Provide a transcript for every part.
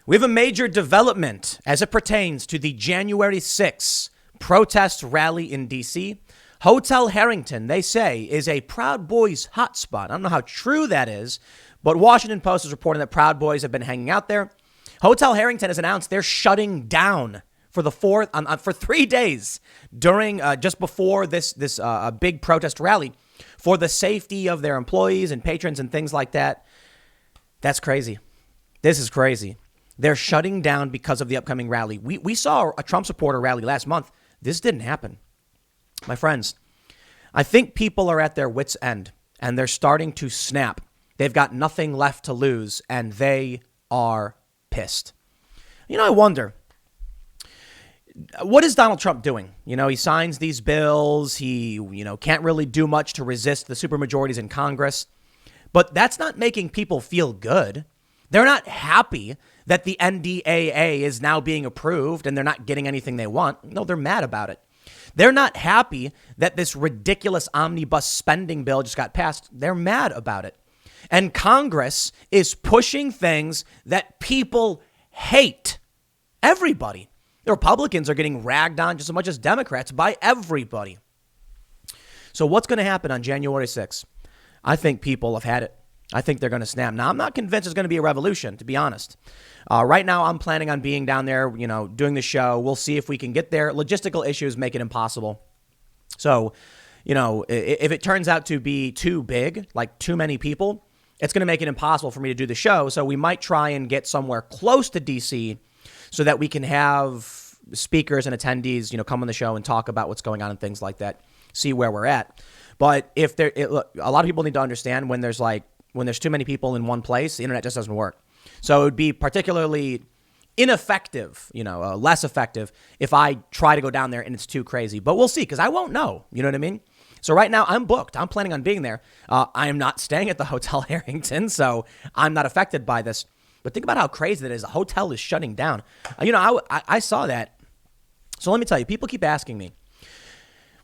We have a major development as it pertains to the January 6th protest rally in D.C. Hotel Harrington, they say, is a Proud Boys hotspot. I don't know how true that is, but Washington Post is reporting that Proud Boys have been hanging out there. Hotel Harrington has announced they're shutting down for 3 days during just before this big protest rally for the safety of their employees and patrons and things like that. That's crazy. This is crazy. They're shutting down because of the upcoming rally. We saw a Trump supporter rally last month. This didn't happen. My friends, I think people are at their wits' end and they're starting to snap. They've got nothing left to lose and they are pissed. I wonder, what is Donald Trump doing? He signs these bills. He, can't really do much to resist the supermajorities in Congress. But that's not making people feel good. They're not happy that the NDAA is now being approved and they're not getting anything they want. No, they're mad about it. They're not happy that this ridiculous omnibus spending bill just got passed. They're mad about it. And Congress is pushing things that people hate. Everybody. The Republicans are getting ragged on just as much as Democrats by everybody. So what's going to happen on January 6th? I think people have had it. I think they're going to snap. Now, I'm not convinced there's going to be a revolution, to be honest. Right now, I'm planning on being down there, doing the show. We'll see if we can get there. Logistical issues make it impossible. So, if it turns out to be too big, like too many people, it's going to make it impossible for me to do the show. So we might try and get somewhere close to D.C. so that we can have speakers and attendees, come on the show and talk about what's going on and things like that, see where we're at. But look, a lot of people need to understand when there's too many people in one place, the internet just doesn't work. So it would be particularly ineffective, less effective if I try to go down there and it's too crazy. But we'll see, because I won't know. You know what I mean? So right now I'm booked. I'm planning on being there. I am not staying at the Hotel Harrington, so I'm not affected by this. But think about how crazy that is. The hotel is shutting down. I saw that. So let me tell you, people keep asking me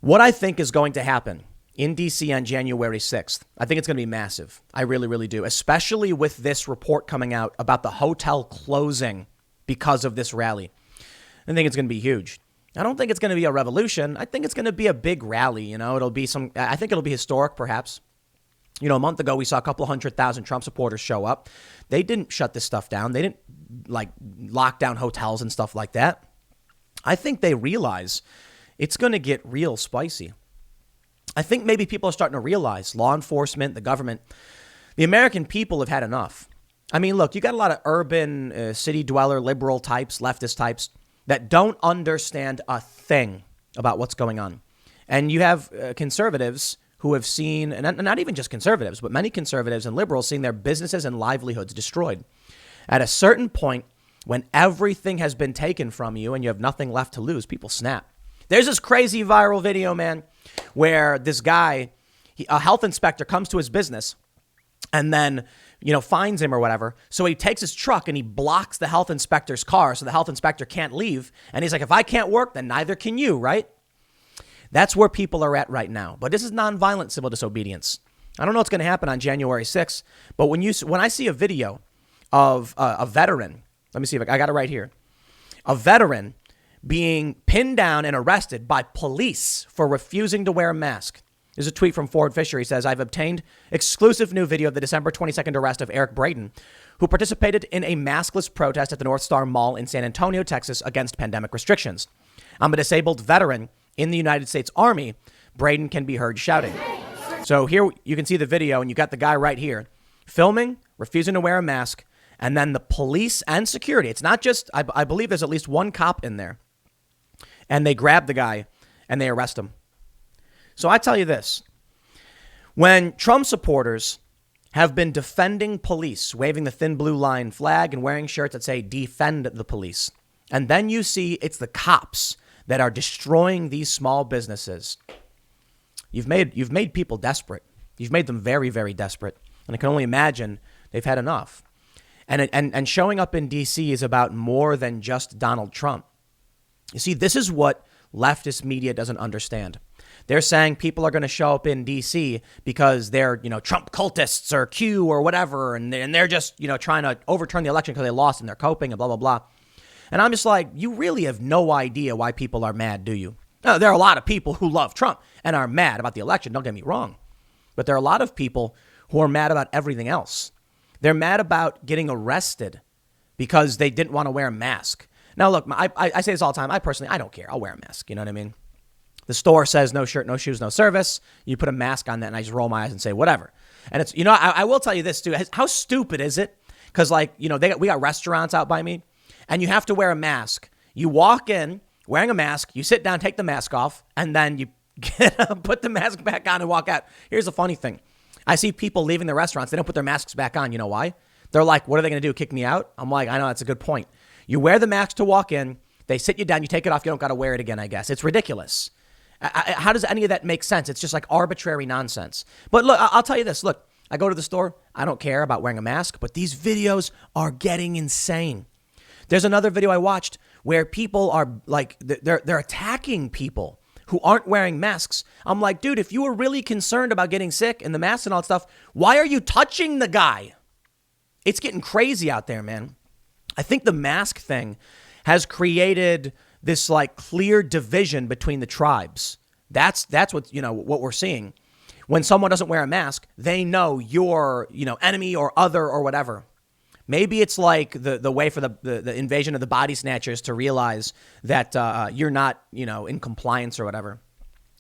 what I think is going to happen in D.C. on January 6th. I think it's going to be massive. I really, really do, especially with this report coming out about the hotel closing because of this rally. I think it's going to be huge. I don't think it's going to be a revolution. I think it's going to be a big rally. I think it'll be historic, perhaps. A month ago, we saw a couple 100,000 Trump supporters show up. They didn't shut this stuff down. They didn't lock down hotels and stuff like that. I think they realize it's going to get real spicy. I think maybe people are starting to realize, law enforcement, the government, the American people have had enough. I mean, look, you got a lot of urban city dweller, liberal types, leftist types that don't understand a thing about what's going on. And you have conservatives who have seen, and not even just conservatives, but many conservatives and liberals seeing their businesses and livelihoods destroyed. At a certain point, when everything has been taken from you and you have nothing left to lose, people snap. There's this crazy viral video, man, where this guy, a health inspector, comes to his business and then, finds him or whatever. So he takes his truck and he blocks the health inspector's car so the health inspector can't leave. And he's like, if I can't work, then neither can you, right? That's where people are at right now. But this is nonviolent civil disobedience. I don't know what's going to happen on January 6th, but when I see a video of a veteran, let me see if I got it right here, a veteran being pinned down and arrested by police for refusing to wear a mask. There's a tweet from Ford Fisher. He says, I've obtained exclusive new video of the December 22nd arrest of Eric Braden, who participated in a maskless protest at the North Star Mall in San Antonio, Texas, against pandemic restrictions. I'm a disabled veteran in the United States Army. Braden can be heard shouting. So here you can see the video, and you got the guy right here filming, refusing to wear a mask, and then the police and security. It's not just, I believe there's at least one cop in there. And they grab the guy and they arrest him. So I tell you this, when Trump supporters have been defending police, waving the thin blue line flag and wearing shirts that say defend the police, and then you see it's the cops that are destroying these small businesses, you've made people desperate. You've made them very, very desperate. And I can only imagine they've had enough. And showing up in D.C. is about more than just Donald Trump. You see, this is what leftist media doesn't understand. They're saying people are going to show up in D.C. because they're, Trump cultists or Q or whatever. And they're just, trying to overturn the election because they lost and they're coping and blah, blah, blah. And I'm just like, you really have no idea why people are mad, do you? Now, there are a lot of people who love Trump and are mad about the election. Don't get me wrong. But there are a lot of people who are mad about everything else. They're mad about getting arrested because they didn't want to wear a mask. Now, look, I say this all the time. I don't care. I'll wear a mask. You know what I mean? The store says no shirt, no shoes, no service. You put a mask on that and I just roll my eyes and say whatever. And it's, I will tell you this too. How stupid is it? Because we got restaurants out by me and you have to wear a mask. You walk in wearing a mask, you sit down, take the mask off, and then you put the mask back on and walk out. Here's the funny thing. I see people leaving the restaurants. They don't put their masks back on. You know why? They're like, what are they going to do? Kick me out? I'm like, I know, that's a good point. You wear the mask to walk in. They sit you down. You take it off. You don't got to wear it again, I guess. It's ridiculous. How does any of that make sense? It's just like arbitrary nonsense. But look, I'll tell you this. Look, I go to the store. I don't care about wearing a mask, but these videos are getting insane. There's another video I watched where people are like, they're attacking people who aren't wearing masks. I'm like, dude, if you were really concerned about getting sick and the mask and all that stuff, why are you touching the guy? It's getting crazy out there, man. I think the mask thing has created this like clear division between the tribes. That's what, what we're seeing. When someone doesn't wear a mask, they know you're, enemy or other or whatever. Maybe it's like the way for the invasion of the body snatchers to realize that you're not, in compliance or whatever.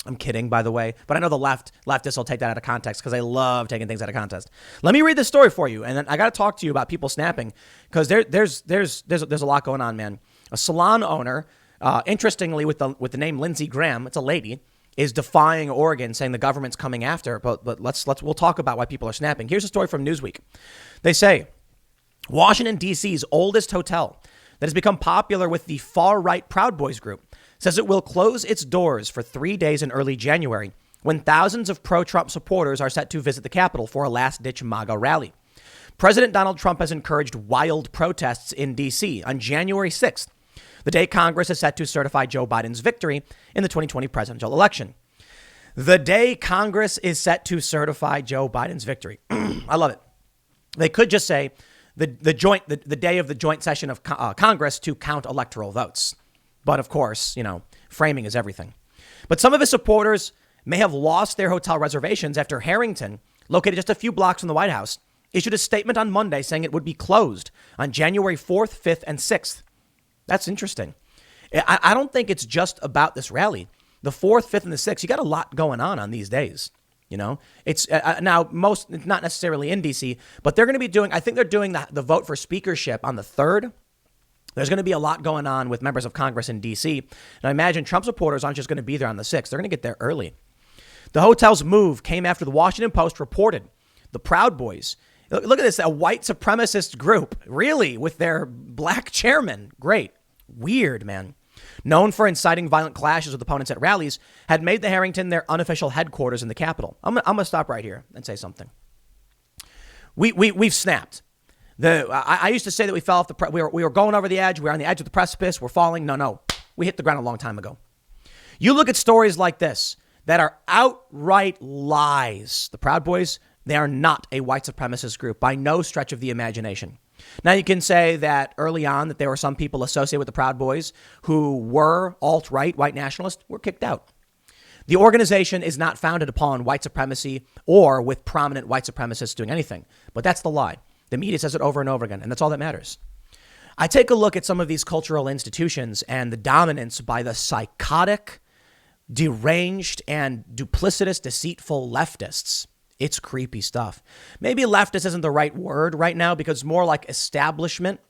I'm kidding, by the way. But I know the leftists will take that out of context because I love taking things out of context. Let me read this story for you. And then I got to talk to you about people snapping because there's a lot going on, man. A salon owner, interestingly, with the name Lindsey Graham, it's a lady, is defying Oregon, saying the government's coming after her. But we'll talk about why people are snapping. Here's a story from Newsweek. They say Washington, D.C.'s oldest hotel that has become popular with the far-right Proud Boys group says it will close its doors for 3 days in early January when thousands of pro-Trump supporters are set to visit the Capitol for a last-ditch MAGA rally. President Donald Trump has encouraged wild protests in D.C. on January 6th, the day Congress is set to certify Joe Biden's victory in the 2020 presidential election. The day Congress is set to certify Joe Biden's victory. I love it. They could just say the day of the joint session of Congress to count electoral votes. But of course, framing is everything. But some of his supporters may have lost their hotel reservations after Harrington, located just a few blocks from the White House, issued a statement on Monday saying it would be closed on January 4th, 5th, and 6th. That's interesting. I don't think it's just about this rally. The 4th, 5th, and the 6th, you got a lot going on these days. It's now it's not necessarily in D.C., but they're going to be doing, I think they're doing the vote for speakership on the 3rd. There's going to be a lot going on with members of Congress in D.C. And I imagine Trump supporters aren't just going to be there on the 6th. They're going to get there early. The hotel's move came after the Washington Post reported the Proud Boys. Look at this, a white supremacist group, really, with their black chairman. Great. Weird, man. Known for inciting violent clashes with opponents at rallies, had made the Harrington their unofficial headquarters in the Capitol. I'm going to stop right here and say something. We've snapped. I used to say that we fell off we were going over the edge. We were on the edge of the precipice. We're falling. No. We hit the ground a long time ago. You look at stories like this that are outright lies. The Proud Boys, they are not a white supremacist group by no stretch of the imagination. Now, you can say that early on that there were some people associated with the Proud Boys who were alt-right, white nationalists, were kicked out. The organization is not founded upon white supremacy or with prominent white supremacists doing anything. But that's the lie. The media says it over and over again, and that's all that matters. I take a look at some of these cultural institutions and the dominance by the psychotic, deranged, and duplicitous, deceitful leftists. It's creepy stuff. Maybe leftist isn't the right word right now because it's more like establishment.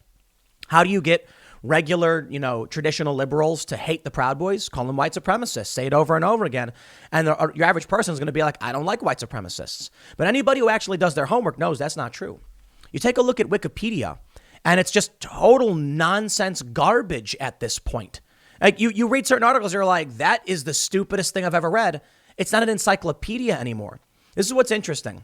How do you get regular, traditional liberals to hate the Proud Boys? Call them white supremacists. Say it over and over again. And your average person is going to be like, I don't like white supremacists. But anybody who actually does their homework knows that's not true. You take a look at Wikipedia, and it's just total nonsense garbage at this point. Like you read certain articles, you're like, that is the stupidest thing I've ever read. It's not an encyclopedia anymore. This is what's interesting.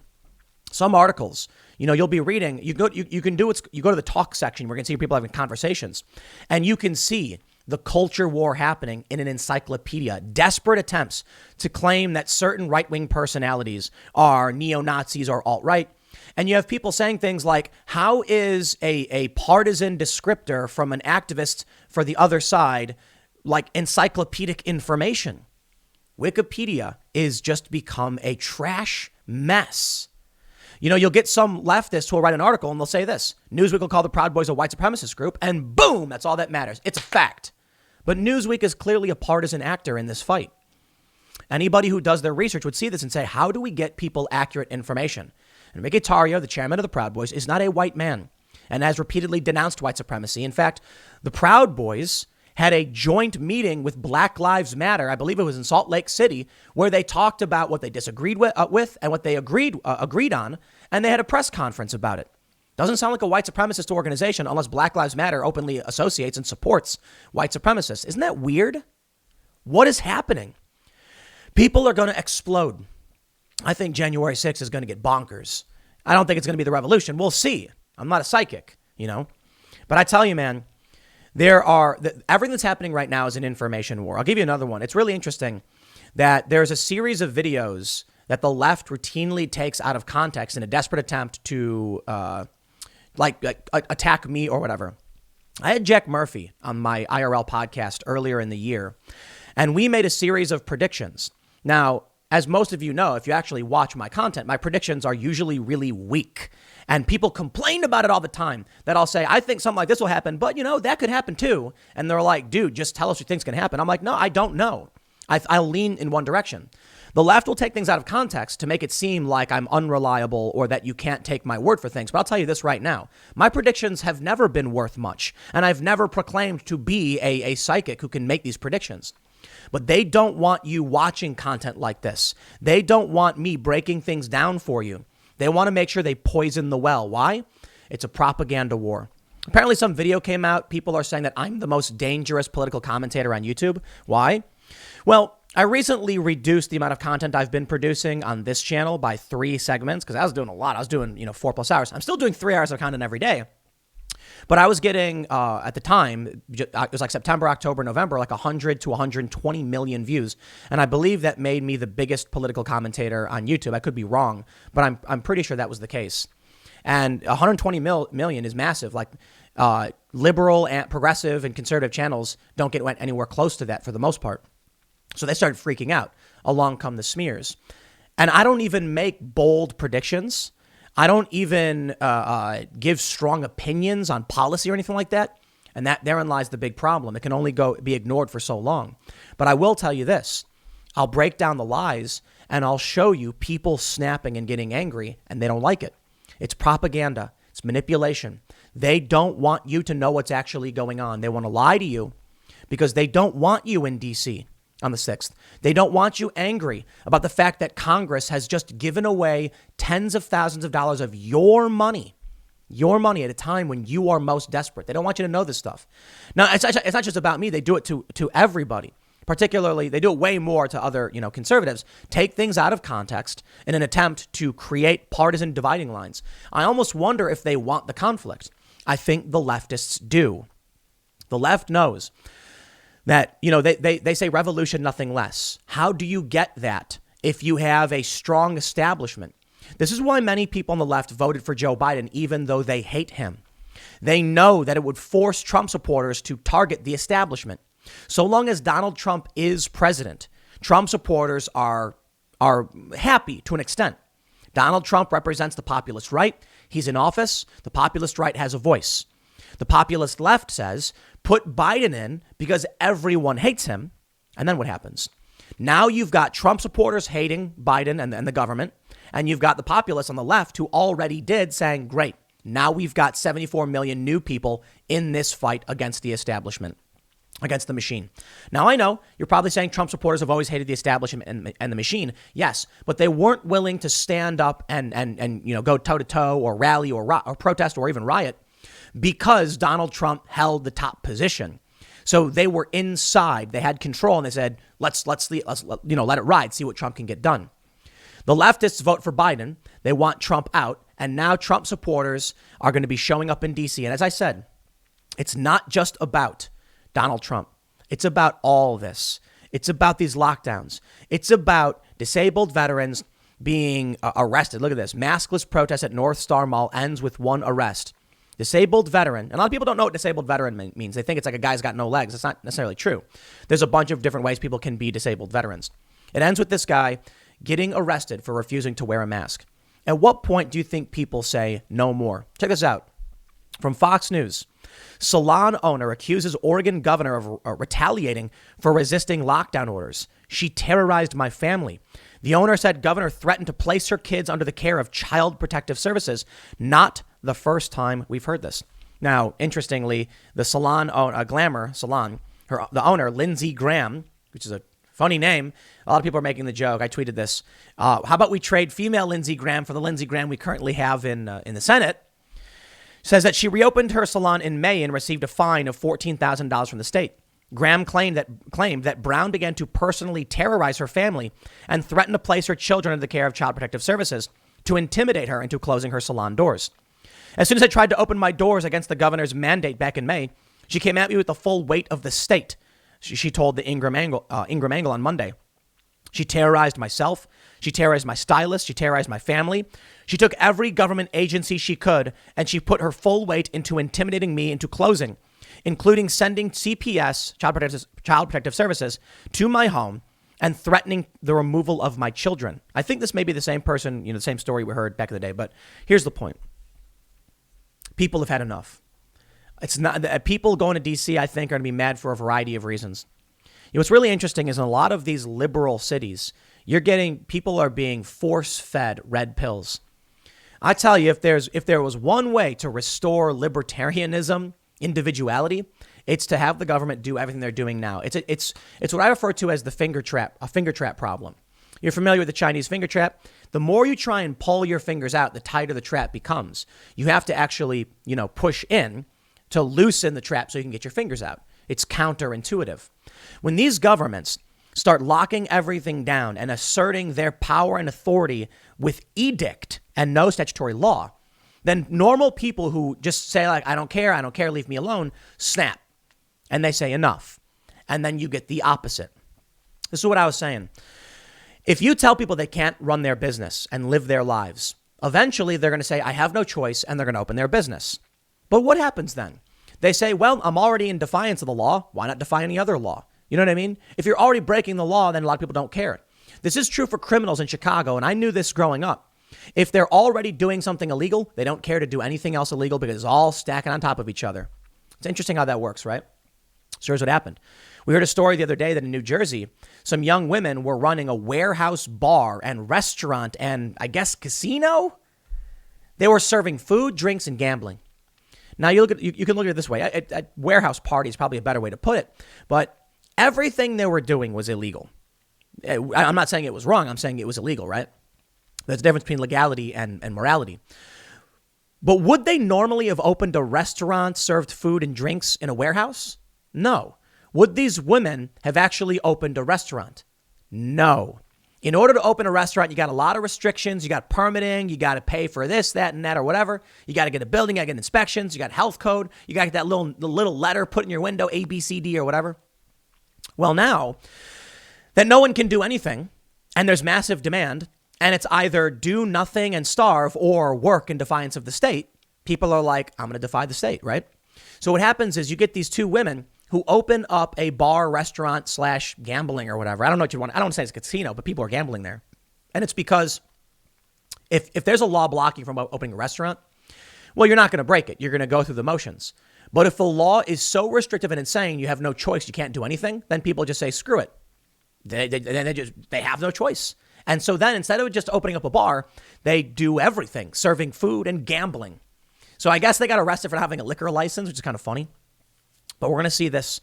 Some articles, you'll be reading, you go to the talk section. We're going to see people having conversations, and you can see the culture war happening in an encyclopedia. Desperate attempts to claim that certain right-wing personalities are neo-Nazis or alt-right. And you have people saying things like, how is a partisan descriptor from an activist for the other side like encyclopedic information? Wikipedia is just become a trash mess. You know, you'll get some leftists who will write an article and they'll say this: Newsweek will call the Proud Boys a white supremacist group, and boom, that's all that matters. It's a fact. But Newsweek is clearly a partisan actor in this fight. Anybody who does their research would see this and say, how do we get people accurate information? And Ricky Tarrio, the chairman of the Proud Boys, is not a white man and has repeatedly denounced white supremacy. In fact, the Proud Boys had a joint meeting with Black Lives Matter. I believe it was in Salt Lake City, where they talked about what they disagreed with and what they agreed on. And they had a press conference about it. Doesn't sound like a white supremacist organization unless Black Lives Matter openly associates and supports white supremacists. Isn't that weird? What is happening? People are going to explode. I think January 6th is going to get bonkers. I don't think it's going to be the revolution. We'll see. I'm not a psychic, you know. But I tell you, man, everything that's happening right now is an information war. I'll give you another one. It's really interesting that there's a series of videos that the left routinely takes out of context in a desperate attempt to attack me or whatever. I had Jack Murphy on my IRL podcast earlier in the year, and we made a series of predictions. Now, as most of you know, if you actually watch my content, my predictions are usually really weak. And people complain about it all the time, that I'll say, I think something like this will happen, but, you know, that could happen too. And they're like, dude, just tell us what you think's going to happen. I'm like, no, I don't know. I'll lean in one direction. The left will take things out of context to make it seem like I'm unreliable or that you can't take my word for things. But I'll tell you this right now. My predictions have never been worth much. And I've never proclaimed to be a psychic who can make these predictions. But they don't want you watching content like this. They don't want me breaking things down for you. They want to make sure they poison the well. Why? It's a propaganda war. Apparently some video came out. People are saying that I'm the most dangerous political commentator on YouTube. Why? Well, I recently reduced the amount of content I've been producing on this channel by 3 segments because I was doing a lot. I was doing, 4+ hours. I'm still doing 3 hours of content every day. But I was getting, at the time, it was like September, October, November, like 100 to 120 million views. And I believe that made me the biggest political commentator on YouTube. I could be wrong, but I'm pretty sure that was the case. And 120 million is massive. Like liberal and progressive and conservative channels don't get anywhere close to that for the most part. So they started freaking out. Along come the smears. And I don't even make bold predictions. I don't even give strong opinions on policy or anything like that. And therein lies the big problem. It can only be ignored for so long. But I will tell you this. I'll break down the lies and I'll show you people snapping and getting angry and they don't like it. It's propaganda. It's manipulation. They don't want you to know what's actually going on. They want to lie to you because they don't want you in D.C. on the 6th. They don't want you angry about the fact that Congress has just given away tens of thousands of dollars of your money at a time when you are most desperate. They don't want you to know this stuff. Now, it's not just about me. They do it to everybody. Particularly, they do it way more to other, conservatives. Take things out of context in an attempt to create partisan dividing lines. I almost wonder if they want the conflict. I think the leftists do. The left knows that, they say revolution, nothing less. How do you get that if you have a strong establishment? This is why many people on the left voted for Joe Biden, even though they hate him. They know that it would force Trump supporters to target the establishment. So long as Donald Trump is president, Trump supporters are happy to an extent. Donald Trump represents the populist right. He's in office. The populist right has a voice. The populist left says, put Biden in because everyone hates him. And then what happens? Now you've got Trump supporters hating Biden and the government. And you've got the populists on the left who already did saying, great, now we've got 74 million new people in this fight against the establishment, against the machine. Now, I know you're probably saying Trump supporters have always hated the establishment and the machine. Yes, but they weren't willing to stand up and go toe to toe or rally or protest or even riot because Donald Trump held the top position. So they were inside. They had control and they said, let's let it ride, see what Trump can get done. The leftists vote for Biden. They want Trump out. And now Trump supporters are going to be showing up in D.C. And as I said, it's not just about Donald Trump. It's about all this. It's about these lockdowns. It's about disabled veterans being arrested. Look at this. Maskless protest at North Star Mall ends with one arrest. Disabled veteran. And a lot of people don't know what disabled veteran means. They think it's like a guy's got no legs. It's not necessarily true. There's a bunch of different ways people can be disabled veterans. It ends with this guy getting arrested for refusing to wear a mask. At what point do you think people say no more? Check this out. From Fox News. Salon owner accuses Oregon governor of retaliating for resisting lockdown orders. She terrorized my family. The owner said governor threatened to place her kids under the care of Child Protective Services. Not the first time we've heard this. Now, interestingly, the salon, Glamour Salon, the owner, Lindsey Graham, which is a funny name. A lot of people are making the joke. I tweeted this. How about we trade female Lindsey Graham for the Lindsey Graham we currently have in the Senate? Says that she reopened her salon in May and received a fine of $14,000 from the state. Graham claimed that Brown began to personally terrorize her family and threatened to place her children under the care of Child Protective Services to intimidate her into closing her salon doors. As soon as I tried to open my doors against the governor's mandate back in May, she came at me with the full weight of the state, she told the Ingram Angle on Monday. She terrorized myself. She terrorized my stylist. She terrorized my family. She took every government agency she could, and she put her full weight into intimidating me into closing, including sending CPS, Child Protective Services, to my home and threatening the removal of my children. I think this may be the same person, the same story we heard back in the day, but here's the point. People have had enough. It's not people going to D.C., I think, are going to be mad for a variety of reasons. What's really interesting is in a lot of these liberal cities, people are being force-fed red pills. I tell you, if there was one way to restore libertarianism, individuality, it's to have the government do everything they're doing now. It's what I refer to as a finger trap problem. You're familiar with the Chinese finger trap? The more you try and pull your fingers out, the tighter the trap becomes. You have to actually, push in to loosen the trap so you can get your fingers out. It's counterintuitive. When these governments start locking everything down and asserting their power and authority with edict and no statutory law, then normal people who just say, like, I don't care, leave me alone, snap. And they say enough. And then you get the opposite. This is what I was saying. If you tell people they can't run their business and live their lives, eventually they're going to say, I have no choice, and they're going to open their business. But what happens then? They say, well, I'm already in defiance of the law. Why not defy any other law? You know what I mean? If you're already breaking the law, then a lot of people don't care. This is true for criminals in Chicago, and I knew this growing up. If they're already doing something illegal, they don't care to do anything else illegal because it's all stacking on top of each other. It's interesting how that works, right? So here's what happened. We heard a story the other day that in New Jersey, some young women were running a warehouse bar and restaurant and, I guess, casino. They were serving food, drinks, and gambling. Now, you can look at it this way. A warehouse party is probably a better way to put it. But everything they were doing was illegal. I'm not saying it was wrong. I'm saying it was illegal, right? There's a difference between legality and morality. But would they normally have opened a restaurant, served food and drinks in a warehouse? No. Would these women have actually opened a restaurant? No. In order to open a restaurant, you got a lot of restrictions. You got permitting. You got to pay for this, that, and that, or whatever. You got to get a building. You got to get inspections. You got health code. You got to get that little letter put in your window, A, B, C, D, or whatever. Well, now that no one can do anything and there's massive demand and it's either do nothing and starve or work in defiance of the state, people are like, I'm going to defy the state, right? So what happens is you get these two women who open up a bar, restaurant / gambling or whatever. I don't know what you want. I don't want to say it's a casino, but people are gambling there. And it's because if there's a law blocking you from opening a restaurant, well, you're not going to break it. You're going to go through the motions. But if the law is so restrictive and insane, you have no choice, you can't do anything, then people just say, screw it. They have no choice. And so then instead of just opening up a bar, they do everything, serving food and gambling. So I guess they got arrested for not having a liquor license, which is kind of funny. But we're going to see this.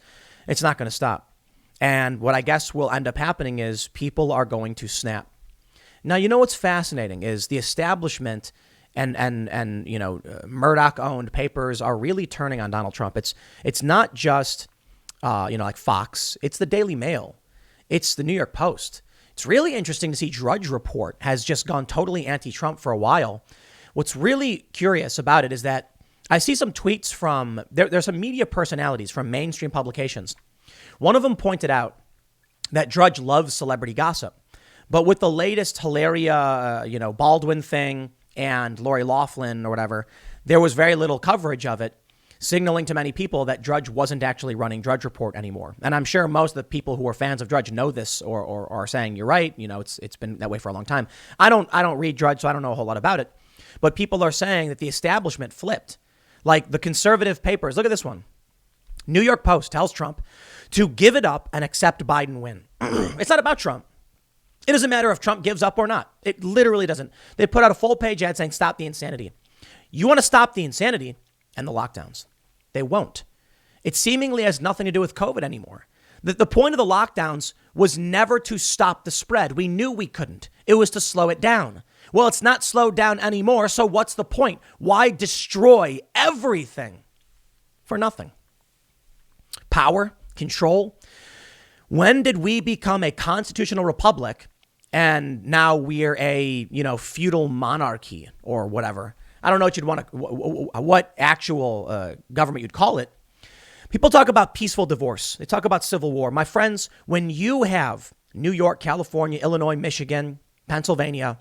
It's not going to stop. And what I guess will end up happening is people are going to snap. Now, you know what's fascinating is the establishment and Murdoch-owned papers are really turning on Donald Trump. It's not just, like Fox. It's the Daily Mail. It's the New York Post. It's really interesting to see Drudge Report has just gone totally anti-Trump for a while. What's really curious about it is that I see some tweets from, there's some media personalities from mainstream publications One of them pointed out that Drudge loves celebrity gossip. But with the latest Hilaria, Baldwin thing and Lori Loughlin or whatever, there was very little coverage of it, signaling to many people that Drudge wasn't actually running Drudge Report anymore. And I'm sure most of the people who are fans of Drudge know this or are saying, you're right. It's been that way for a long time. I don't read Drudge, so I don't know a whole lot about it. But people are saying that the establishment flipped. Like the conservative papers. Look at this one. New York Post tells Trump to give it up and accept Biden win. It's not about Trump. It doesn't matter if Trump gives up or not. It literally doesn't. They put out a full page ad saying, stop the insanity. You want to stop the insanity and the lockdowns. They won't. It seemingly has nothing to do with COVID anymore. The point of the lockdowns was never to stop the spread. We knew we couldn't. It was to slow it down. Well, it's not slowed down anymore. So what's the point? Why destroy everything for nothing? Power, control. When did we become a constitutional republic and now we're a, feudal monarchy or whatever? I don't know what you'd want to, what actual government you'd call it. People talk about peaceful divorce. They talk about civil war. My friends, when you have New York, California, Illinois, Michigan, Pennsylvania,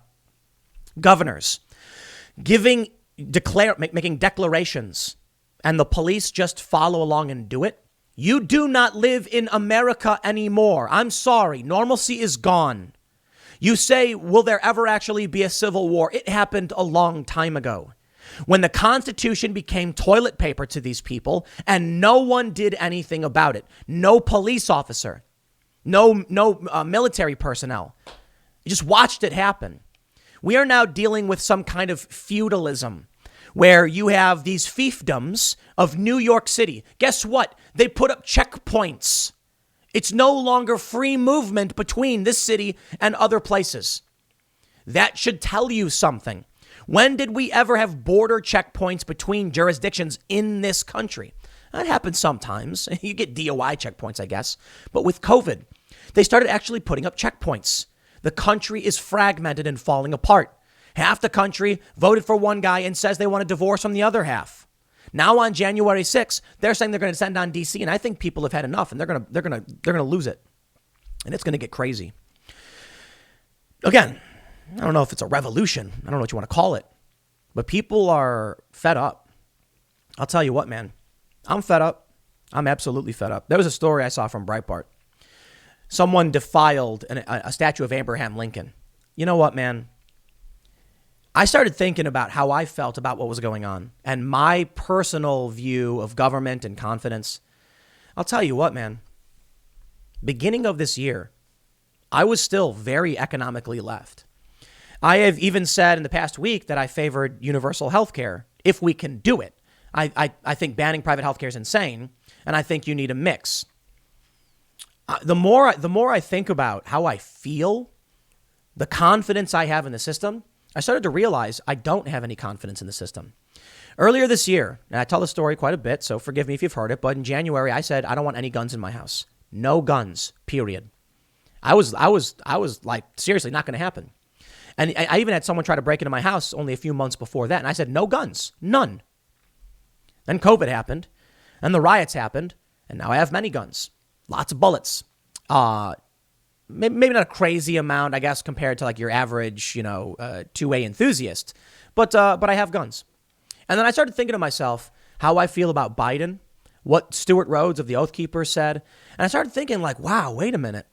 governors making declarations and the police just follow along and do it, you do not live in America anymore. I'm sorry. Normalcy is gone. You say, will there ever actually be a civil war? It happened a long time ago when the Constitution became toilet paper to these people and no one did anything about it. No police officer, no military personnel. You just watched it happen. We are now dealing with some kind of feudalism where you have these fiefdoms of New York City. Guess what? They put up checkpoints. It's no longer free movement between this city and other places. That should tell you something. When did we ever have border checkpoints between jurisdictions in this country? That happens sometimes. You get DOI checkpoints, I guess. But with COVID, they started actually putting up checkpoints. The country is fragmented and falling apart. Half the country voted for one guy and says they want a divorce from the other half. Now on January 6th, they're saying they're going to send on DC, and I think people have had enough, and they're going to lose it, and it's going to get crazy. Again, I don't know if it's a revolution. I don't know what you want to call it, but people are fed up. I'll tell you what, man. I'm fed up. I'm absolutely fed up. There was a story I saw from Breitbart. Someone defiled a statue of Abraham Lincoln. You know what, man? I started thinking about how I felt about what was going on and my personal view of government and confidence. I'll tell you what, man. Beginning of this year, I was still very economically left. I have even said in the past week that I favored universal health care if we can do it. I think banning private health care is insane, and I think you need a mix. The more I think about how I feel, the confidence I have in the system, I started to realize I don't have any confidence in the system. Earlier this year, and I tell the story quite a bit, so forgive me if you've heard it, but in January, I said, I don't want any guns in my house. No guns, period. I was like, seriously, not going to happen. And I even had someone try to break into my house only a few months before that. And I said, no guns, none. Then COVID happened and the riots happened. And now I have many guns, lots of bullets. Maybe not a crazy amount, I guess, compared to like your average, 2A enthusiast. But I have guns. And then I started thinking to myself how I feel about Biden, what Stuart Rhodes of the Oath Keepers said. And I started thinking like, wow, wait a minute.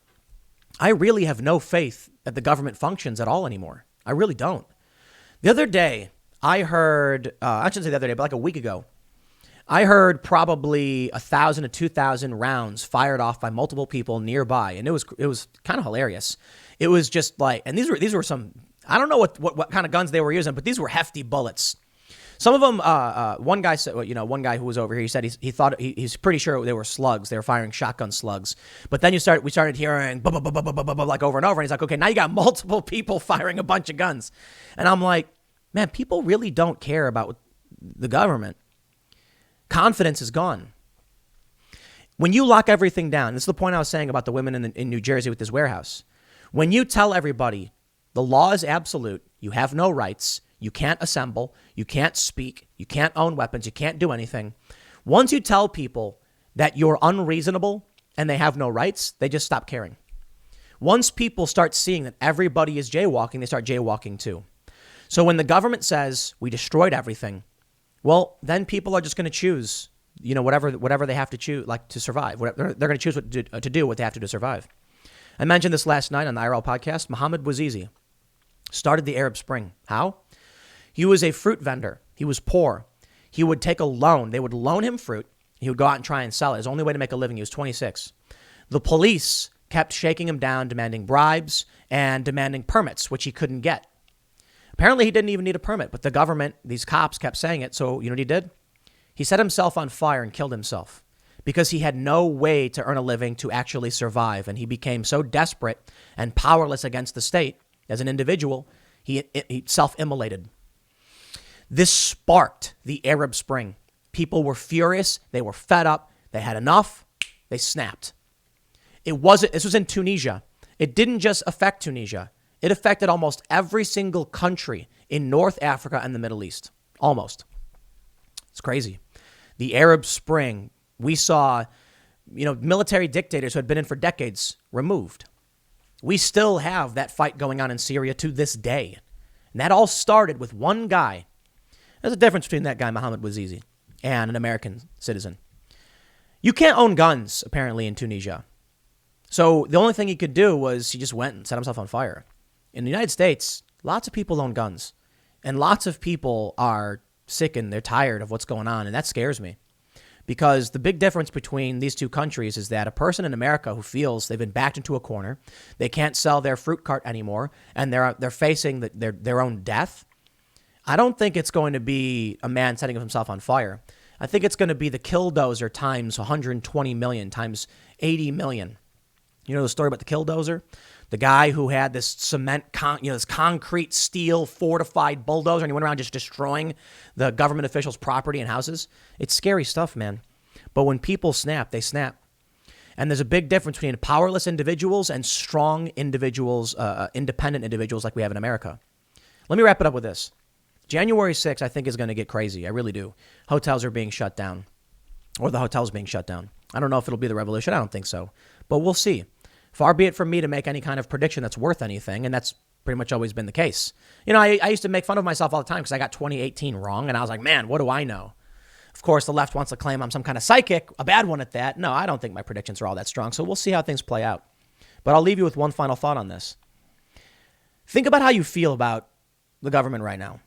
I really have no faith that the government functions at all anymore. I really don't. The other day, I heard, I shouldn't say the other day, but like a week ago, I heard probably 1,000 to 2,000 rounds fired off by multiple people nearby. And it was kind of hilarious. It was just like, and these were some, I don't know what kind of guns they were using, but these were hefty bullets. Some of them, one guy said, one guy who was over here, he said he thought he's pretty sure they were slugs. They were firing shotgun slugs. But then we started hearing like over and over. And he's like, okay, now you got multiple people firing a bunch of guns. And I'm like, man, people really don't care about the government. Confidence is gone. When you lock everything down, this is the point I was saying about the women in New Jersey with this warehouse. When you tell everybody the law is absolute, you have no rights, you can't assemble, you can't speak, you can't own weapons, you can't do anything. Once you tell people that you're unreasonable and they have no rights, they just stop caring. Once people start seeing that everybody is jaywalking, they start jaywalking too. So when the government says we destroyed everything, well, then people are just going to choose, whatever they have to choose, like to survive. They're going to choose what to do, what they have to do to survive. I mentioned this last night on the IRL podcast. Mohammed Bouazizi started the Arab Spring. How? He was a fruit vendor. He was poor. He would take a loan. They would loan him fruit. He would go out and try and sell it. His only way to make a living. He was 26. The police kept shaking him down, demanding bribes and demanding permits, which he couldn't get. Apparently, he didn't even need a permit, but the government, these cops kept saying it. So you know what he did? He set himself on fire and killed himself because he had no way to earn a living to actually survive. And he became so desperate and powerless against the state as an individual, he self-immolated. This sparked the Arab Spring. People were furious. They were fed up. They had enough. They snapped. This was in Tunisia. It didn't just affect Tunisia. It affected almost every single country in North Africa and the Middle East. Almost. It's crazy. The Arab Spring, we saw, military dictators who had been in for decades removed. We still have that fight going on in Syria to this day. And that all started with one guy. There's a difference between that guy, Mohammed Bouazizi, and an American citizen. You can't own guns, apparently, in Tunisia. So the only thing he could do was he just went and set himself on fire. In the United States, lots of people own guns. And lots of people are sick and they're tired of what's going on. And that scares me. Because the big difference between these two countries is that a person in America who feels they've been backed into a corner, they can't sell their fruit cart anymore, and they're facing their own death. I don't think it's going to be a man setting himself on fire. I think it's going to be the Kill Dozer times 120 million, times 80 million. You know the story about the Kill Dozer? The guy who had this this concrete steel fortified bulldozer, and he went around just destroying the government officials' property and houses. It's scary stuff, man. But when people snap, they snap. And there's a big difference between powerless individuals and strong individuals, independent individuals like we have in America. Let me wrap it up with this. January 6th, I think, is going to get crazy. I really do. Hotels are being shut down, or the hotel's being shut down. I don't know if it'll be the revolution. I don't think so. But we'll see. Far be it from me to make any kind of prediction that's worth anything, and that's pretty much always been the case. I used to make fun of myself all the time because I got 2018 wrong, and I was like, man, what do I know? Of course, the left wants to claim I'm some kind of psychic, a bad one at that. No, I don't think my predictions are all that strong, so we'll see how things play out. But I'll leave you with one final thought on this. Think about how you feel about the government right now.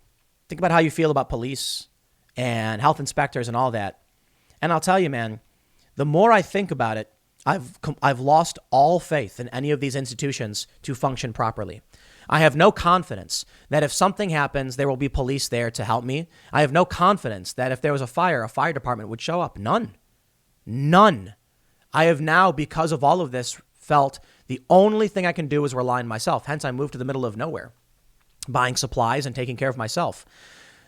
Think about how you feel about police and health inspectors and all that. And I'll tell you, man, the more I think about it, I've lost all faith in any of these institutions to function properly. I have no confidence that if something happens, there will be police there to help me. I have no confidence that if there was a fire department would show up. None. I have now, because of all of this, felt the only thing I can do is rely on myself. Hence, I moved to the middle of nowhere, buying supplies and taking care of myself.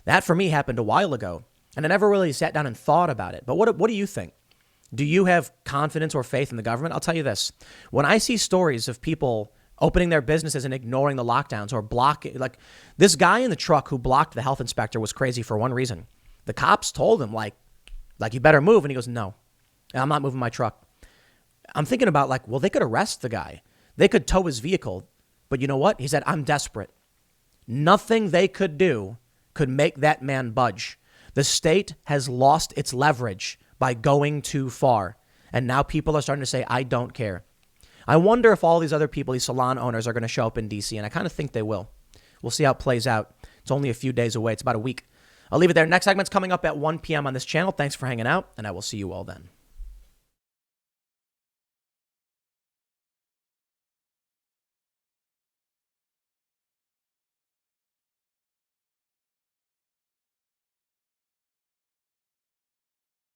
That for me happened a while ago, and I never really sat down and thought about it. But what do you think? Do you have confidence or faith in the government? I'll tell you this. When I see stories of people opening their businesses and ignoring the lockdowns or blocking, like this guy in the truck who blocked the health inspector was crazy for one reason. The cops told him like you better move. And he goes, no, I'm not moving my truck. I'm thinking about well, they could arrest the guy. They could tow his vehicle. But you know what? He said, I'm desperate. Nothing they could do could make that man budge. The state has lost its leverage by going too far. And now people are starting to say, I don't care. I wonder if all these other people, these salon owners, are going to show up in D.C., and I kind of think they will. We'll see how it plays out. It's only a few days away. It's about a week. I'll leave it there. Next segment's coming up at 1 p.m. on this channel. Thanks for hanging out, and I will see you all then.